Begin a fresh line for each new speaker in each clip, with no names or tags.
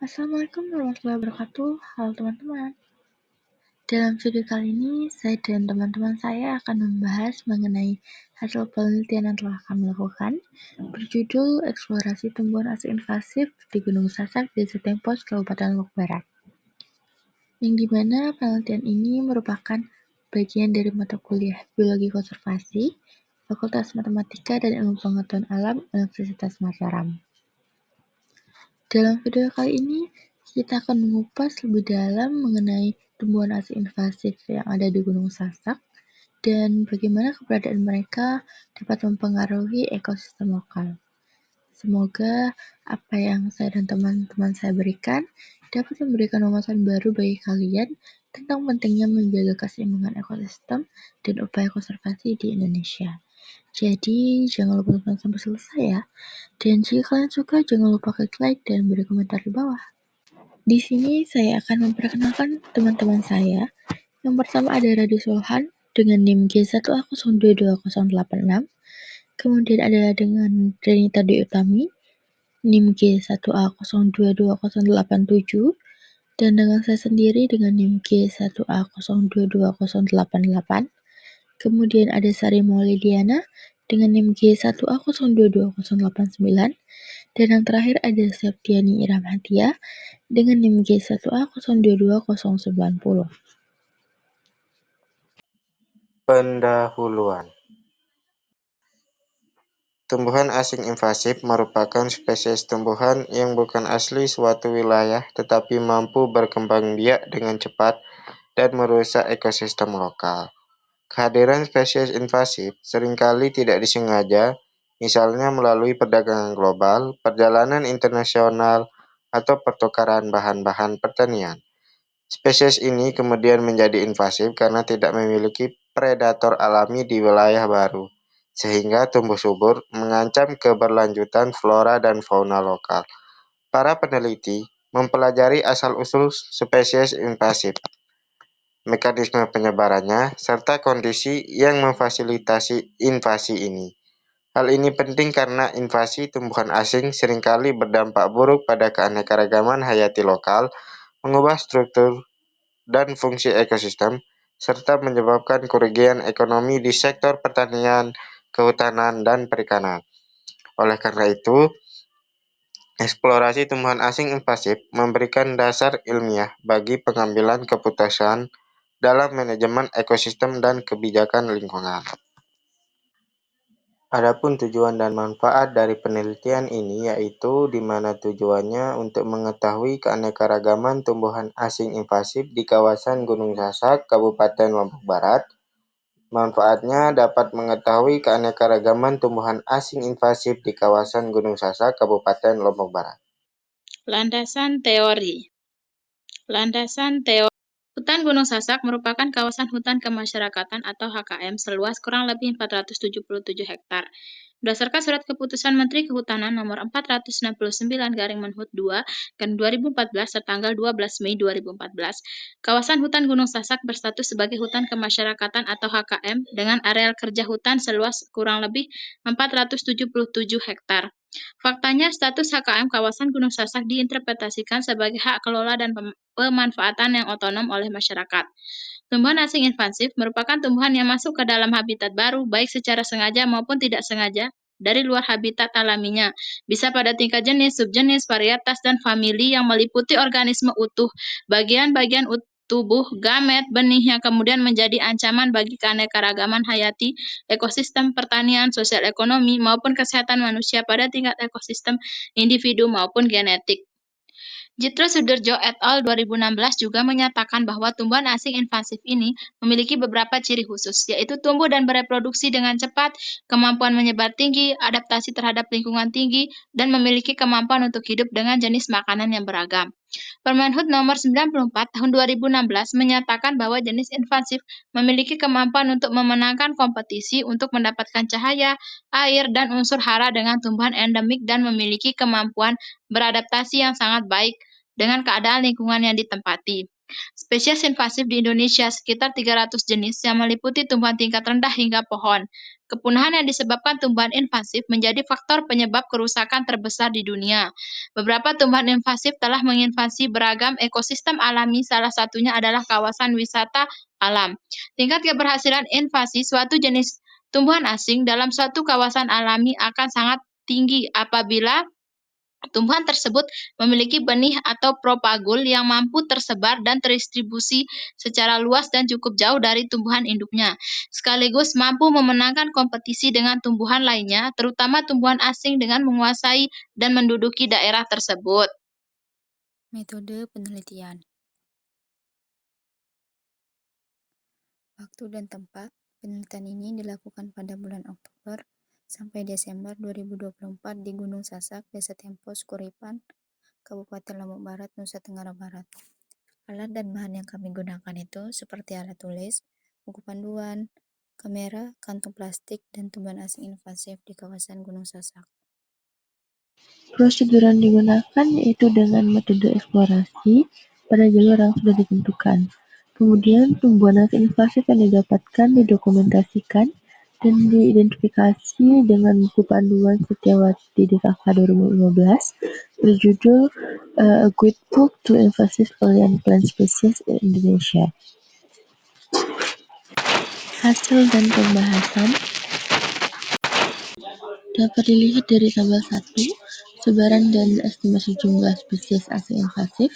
Assalamualaikum warahmatullahi wabarakatuh. Halo teman-teman. Dalam video kali ini, saya dan teman-teman saya akan membahas mengenai hasil penelitian yang telah kami lakukan berjudul Eksplorasi Tumbuhan Asing Invasif di Gunung Sasak, Desa Tempos, Kabupaten Lombok Barat. Yang dimana penelitian ini merupakan bagian dari mata kuliah Biologi Konservasi, Fakultas Matematika dan Ilmu Pengetahuan Alam, Universitas Mataram. Dalam video kali ini, kita akan mengupas lebih dalam mengenai tumbuhan asing invasif yang ada di Gunung Sasak dan bagaimana keberadaan mereka dapat mempengaruhi ekosistem lokal. Semoga apa yang saya dan teman-teman saya berikan dapat memberikan wawasan baru bagi kalian tentang pentingnya menjaga keseimbangan ekosistem dan upaya konservasi di Indonesia. Jadi, jangan lupa tonton sampai selesai ya. Dan jika kalian suka, jangan lupa klik like dan beri komentar di bawah. Di sini saya akan memperkenalkan teman-teman saya. Yang pertama ada Radi Sulhan dengan NIM G1A022086. Kemudian ada dengan Renita Dwi Utami, NIM G1A022087. Dan dengan saya sendiri dengan NIM G1A022088. Kemudian ada Sari Maulidiana dengan NIM G1A022089. Dan yang terakhir ada Septiani Irhamhatia dengan NIM G1A022090.
Pendahuluan. Tumbuhan asing invasif merupakan spesies tumbuhan yang bukan asli suatu wilayah tetapi mampu berkembang biak dengan cepat dan merusak ekosistem lokal. Kehadiran spesies invasif seringkali tidak disengaja, misalnya melalui perdagangan global, perjalanan internasional, atau pertukaran bahan-bahan pertanian. Spesies ini kemudian menjadi invasif karena tidak memiliki predator alami di wilayah baru, sehingga tumbuh subur mengancam keberlanjutan flora dan fauna lokal. Para peneliti mempelajari asal-usul spesies invasif, mekanisme penyebarannya, serta kondisi yang memfasilitasi invasi ini. Hal ini penting karena invasi tumbuhan asing seringkali berdampak buruk pada keanekaragaman hayati lokal, mengubah struktur dan fungsi ekosistem, serta menyebabkan kerugian ekonomi di sektor pertanian, kehutanan, dan perikanan. Oleh karena itu, eksplorasi tumbuhan asing invasif memberikan dasar ilmiah bagi pengambilan keputusan dalam manajemen ekosistem dan kebijakan lingkungan. Adapun tujuan dan manfaat dari penelitian ini yaitu di mana tujuannya untuk mengetahui keanekaragaman tumbuhan asing invasif di kawasan Gunung Sasak, Kabupaten Lombok Barat. Manfaatnya dapat mengetahui keanekaragaman tumbuhan asing invasif di kawasan Gunung Sasak, Kabupaten Lombok Barat.
Landasan teori. Hutan Gunung Sasak merupakan kawasan hutan kemasyarakatan atau HKM seluas kurang lebih 477 hektar. Berdasarkan Surat Keputusan Menteri Kehutanan Nomor 469/Menhut 2 dan 2014 tertanggal 12 Mei 2014, kawasan hutan Gunung Sasak berstatus sebagai hutan kemasyarakatan atau HKM dengan areal kerja hutan seluas kurang lebih 477 hektar. Faktanya, status HKM kawasan Gunung Sasak diinterpretasikan sebagai hak kelola dan pemanfaatan yang otonom oleh masyarakat. Tumbuhan asing invasif merupakan tumbuhan yang masuk ke dalam habitat baru, baik secara sengaja maupun tidak sengaja, dari luar habitat alaminya. Bisa pada tingkat jenis, subjenis, varietas, dan famili yang meliputi organisme utuh, bagian-bagian tubuh, gamet, benih yang kemudian menjadi ancaman bagi keanekaragaman hayati, ekosistem pertanian, sosial ekonomi, maupun kesehatan manusia pada tingkat ekosistem individu maupun genetik. Jitra Sudarjo et al. 2016 juga menyatakan bahwa tumbuhan asing invasif ini memiliki beberapa ciri khusus, yaitu tumbuh dan bereproduksi dengan cepat, kemampuan menyebar tinggi, adaptasi terhadap lingkungan tinggi, dan memiliki kemampuan untuk hidup dengan jenis makanan yang beragam. Permenhub Nomor 94 Tahun 2016 menyatakan bahwa jenis invasif memiliki kemampuan untuk memenangkan kompetisi untuk mendapatkan cahaya, air, dan unsur hara dengan tumbuhan endemik dan memiliki kemampuan beradaptasi yang sangat baik dengan keadaan lingkungan yang ditempati. Spesies invasif di Indonesia sekitar 300 jenis yang meliputi tumbuhan tingkat rendah hingga pohon. Kepunahan yang disebabkan tumbuhan invasif menjadi faktor penyebab kerusakan terbesar di dunia. Beberapa tumbuhan invasif telah menginvasi beragam ekosistem alami, salah satunya adalah kawasan wisata alam. Tingkat keberhasilan invasi suatu jenis tumbuhan asing dalam suatu kawasan alami akan sangat tinggi apabila tumbuhan tersebut memiliki benih atau propagul yang mampu tersebar dan terdistribusi secara luas dan cukup jauh dari tumbuhan induknya, sekaligus mampu memenangkan kompetisi dengan tumbuhan lainnya, terutama tumbuhan asing dengan menguasai dan menduduki daerah tersebut.
Metode penelitian. Waktu dan tempat. Penelitian ini dilakukan pada bulan Oktober sampai Desember 2024 di Gunung Sasak, Desa Tempos, Kuripan, Kabupaten Lombok Barat, Nusa Tenggara Barat. Alat dan bahan yang kami gunakan itu seperti alat tulis, buku panduan, kamera, kantong plastik, dan tumbuhan asing invasif di kawasan Gunung Sasak.
Prosedur yang digunakan yaitu dengan metode eksplorasi pada jalur yang sudah ditentukan. Kemudian tumbuhan asing invasif yang didapatkan didokumentasikan dan diidentifikasi dengan buku panduan Setiawati Ditaka 2015 berjudul A Guide Book to Invasive Alien Plant Species in Indonesia. Hasil dan pembahasan dapat dilihat dari tabel 1, sebaran dan estimasi jumlah spesies asing invasif,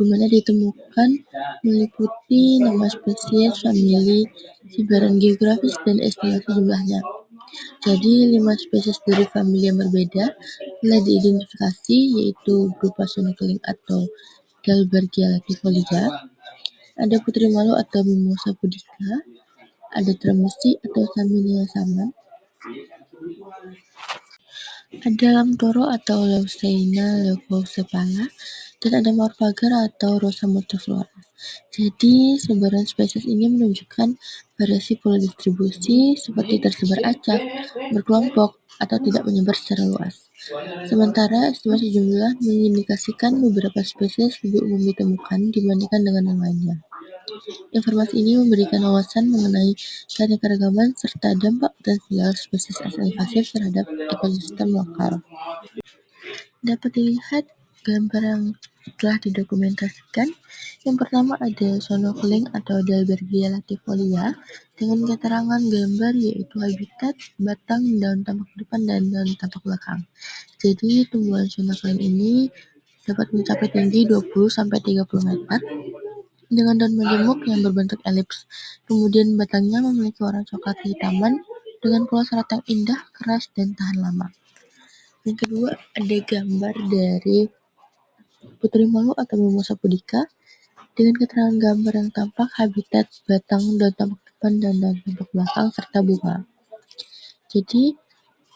di mana ditemukan meliputi nama spesies, famili, sebaran geografis, dan estimasi jumlahnya. Jadi, 5 spesies dari famili yang berbeda telah diidentifikasi, yaitu berupa sonokeling atau Dalbergia latifolia, ada putri malu atau Mimosa pudica, ada tremesi atau Saminia saman, ada lamtoro atau Leucaena leucocephala, dan ada Morphaga atau Rosa multiflora. Jadi, sebaran spesies ini menunjukkan variasi pola distribusi seperti tersebar acak, berkelompok, atau tidak menyebar secara luas. Sementara estimasi jumlah mengindikasikan beberapa spesies lebih umum ditemukan dibandingkan dengan yang lainnya. Informasi ini memberikan wawasan mengenai keanekaragaman serta dampak potensial spesies asing invasif terhadap ekosistem lokal. Dapat dilihat gambar yang telah didokumentasikan. Yang pertama ada sonokeling atau Dalbergia latifolia dengan keterangan gambar yaitu habitat, batang, daun tampak depan, dan daun tampak belakang. Jadi tumbuhan sonokeling ini dapat mencapai tinggi 20-30 meter dengan daun majemuk yang berbentuk elips. Kemudian batangnya memiliki warna coklat kehitaman dengan pola serat yang indah, keras, dan tahan lama. Yang kedua ada gambar dari putri malu atau Mimosa pudica dengan keterangan gambar yang tampak habitat, batang, daun tampak depan, dan daun tampak belakang, serta bunga. Jadi,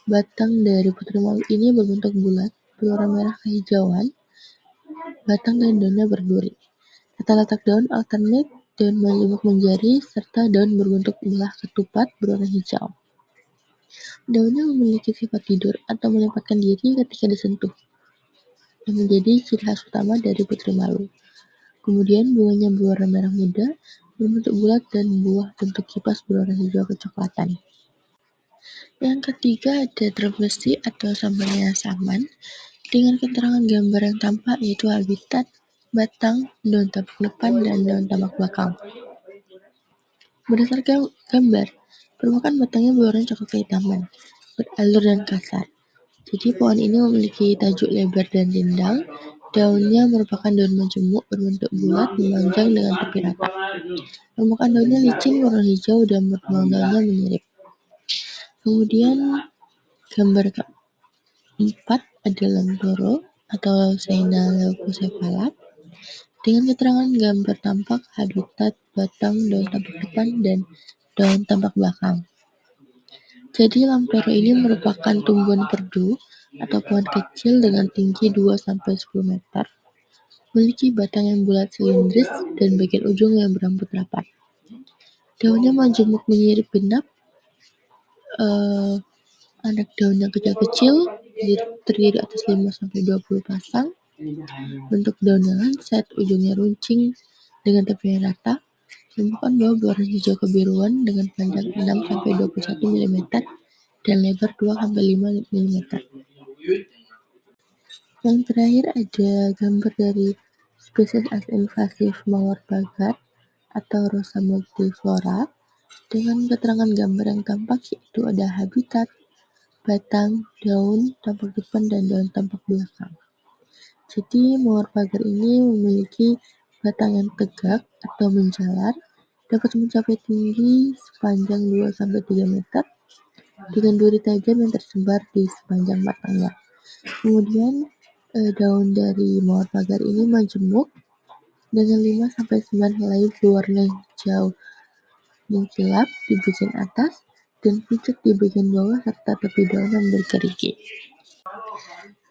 batang dari putri malu ini berbentuk bulat, berwarna merah kehijauan, batang dan daunnya berduri. Tata letak daun alternate, daun majemuk menjari, serta daun berbentuk belah ketupat berwarna hijau. Daunnya memiliki sifat tidur atau menyempatkan diri ketika disentuh, yang menjadi ciri khas utama dari putri malu. Kemudian bunganya berwarna merah muda, berbentuk bulat, dan buah bentuk kipas berwarna hijau kecoklatan. Yang ketiga ada tremesi atau Saminia saman dengan keterangan gambar yang tampak yaitu habitat, batang, daun tampak depan, dan daun tampak belakang. Berdasarkan gambar, permukaan batangnya berwarna coklat kehitaman, beralur dan kasar. Jadi pohon ini memiliki tajuk lebar dan rindang. Daunnya merupakan daun majemuk berbentuk bulat memanjang dengan tepi rata. Permukaan daunnya licin warna hijau dan permukaan daunnya menyirip. Kemudian gambar keempat ada lamtoro atau Leucaena leucocephala dengan keterangan gambar tampak habitat, batang, daun tampak depan, dan daun tampak belakang. Jadi lamtoro ini merupakan tumbuhan perdu atau pohon kecil dengan tinggi 2-10 meter, memiliki batang yang bulat silindris dan bagian ujung yang berambut rapat. Daunnya majemuk menyirip genap, anak daun yang kecil-kecil terdiri atas 5-20 pasang. Bentuk daunnya lancet, ujungnya runcing dengan tepi yang rata. Tumbuhan buah berwarna hijau kebiruan dengan panjang 6–21 mm dan lebar 2–5 mm. Yang terakhir ada gambar dari spesies asli invasif mawar pagar atau Rosa multiflora dengan keterangan gambar yang tampak, yaitu ada habitat, batang, daun tampak depan, dan daun tampak belakang. Jadi mawar pagar ini memiliki batang yang tegak atau menjalar, dapat mencapai tinggi sepanjang 2–3 meter, dengan duri tajam yang tersebar di sepanjang batangnya. Kemudian daun dari mawar pagar ini majemuk dengan 5–9 helai berwarna hijau mengkilap di bagian atas dan pucat di bagian bawah serta tepi daun yang bergerigi.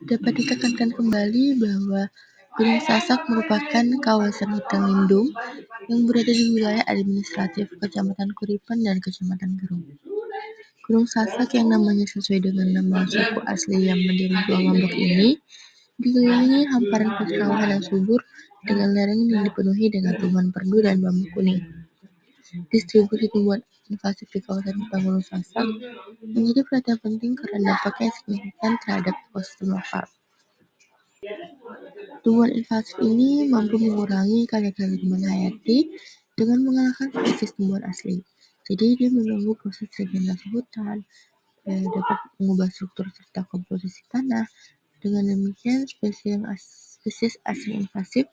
Dapat ditekankan kembali bahwa Gunung Sasak merupakan kawasan hutan lindung yang berada di wilayah administratif Kecamatan Kuripan dan Kecamatan Gerung. Gunung Sasak yang namanya sesuai dengan nama suku asli yang mendiri Pulau Lombok ini dikelilingi hamparan persawahan yang subur dengan lereng yang dipenuhi dengan tumbuhan perdu dan bambu kuning. Distribusi tumbuhan invasif di kawasan hutan Gunung Sasak menjadi perhatian penting karena dampaknya signifikan terhadap ekosistem lokal. Tumbuhan invasif ini mampu mengurangi keanekaragaman hayati dengan mengalahkan spesies tumbuhan asli. Jadi dia mengganggu proses regenerasi hutan, dapat mengubah struktur serta komposisi tanah. Dengan demikian, spesies asli invasif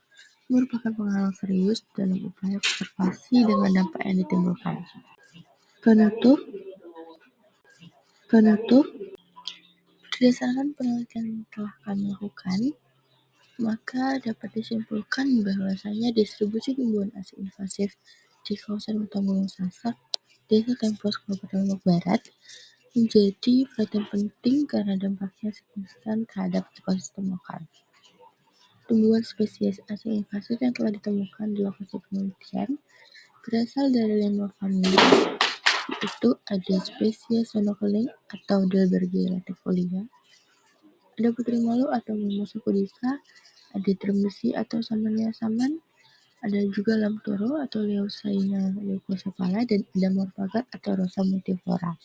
merupakan penghalang serius dalam upaya konservasi dengan dampak yang ditimbulkan. Penutup, berdasarkan penelitian yang telah kami lakukan, maka dapat disimpulkan bahwasanya distribusi tumbuhan asli invasif di kawasan hutan Gunung Sasak, Desa Tempos, Kabupaten Lombok Barat, menjadi perhatian penting karena dampaknya signifikan terhadap ekosistem lokal. Tumbuhan spesies asli invasif yang telah ditemukan di lokasi penelitian berasal dari 5 famili, yaitu ada spesies sonokeling atau Delbergia latifolia, ada putri malu atau Mimosa pudica, ada termesi atau Samania saman, ada juga lamtoro atau Leucaena leucocephala, dan ada mawar pagar atau Rosa multiflora.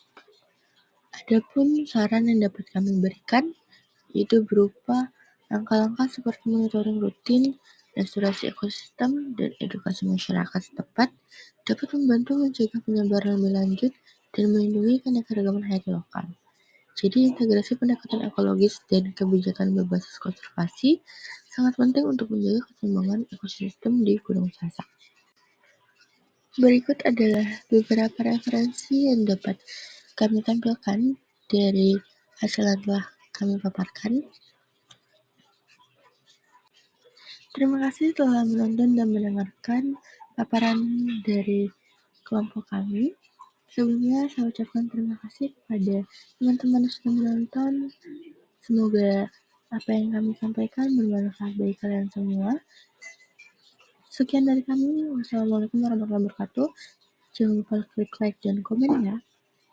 Adapun saran yang dapat kami berikan yaitu berupa langkah-langkah seperti monitoring rutin, restorasi ekosistem, dan edukasi masyarakat setempat dapat membantu mencegah penyebaran lebih lanjut dan melindungi keanekaragaman hayati lokal. Jadi integrasi pendekatan ekologis dan kebijakan berbasis konservasi sangat penting untuk menjaga keseimbangan ekosistem di Gunung Sasak. Berikut adalah beberapa referensi yang dapat kami tampilkan dari hasil yang telah kami paparkan. Terima kasih telah menonton dan mendengarkan paparan dari kelompok kami. Sebelumnya saya ucapkan terima kasih kepada teman-teman yang sudah menonton. Semoga apa yang kami sampaikan bermanfaat bagi kalian semua. Sekian dari kami. Wassalamualaikum warahmatullahi wabarakatuh. Jangan lupa klik like dan komen ya.